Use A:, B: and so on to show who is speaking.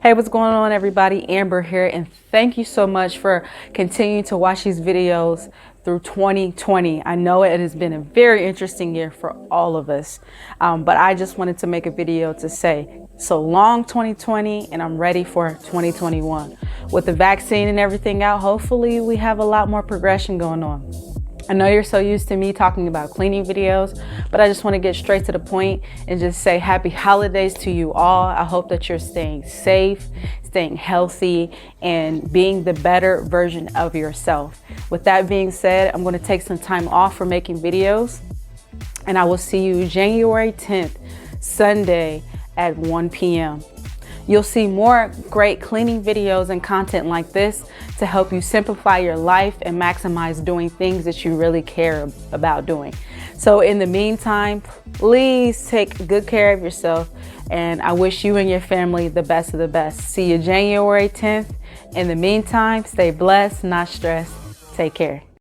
A: Hey, what's going on, everybody? Amber here, and thank you so much for continuing to watch these videos through 2020. I know it has been a very interesting year for all of us, but I just wanted to make a video to say so long 2020, and I'm ready for 2021. With the vaccine and everything out, hopefully we have a lot more progression going on. I know you're so used to me talking about cleaning videos, but I just want to get straight to the point and just say happy holidays to you all. I hope that you're staying safe, staying healthy, and being the better version of yourself. With that being said, I'm going to take some time off from making videos, and I will see you January 10th, Sunday at 1 p.m. You'll see more great cleaning videos and content like this to help you simplify your life and maximize doing things that you really care about doing. So in the meantime, please take good care of yourself, and I wish you and your family the best of the best. See you January 10th. In the meantime, stay blessed, not stressed. Take care.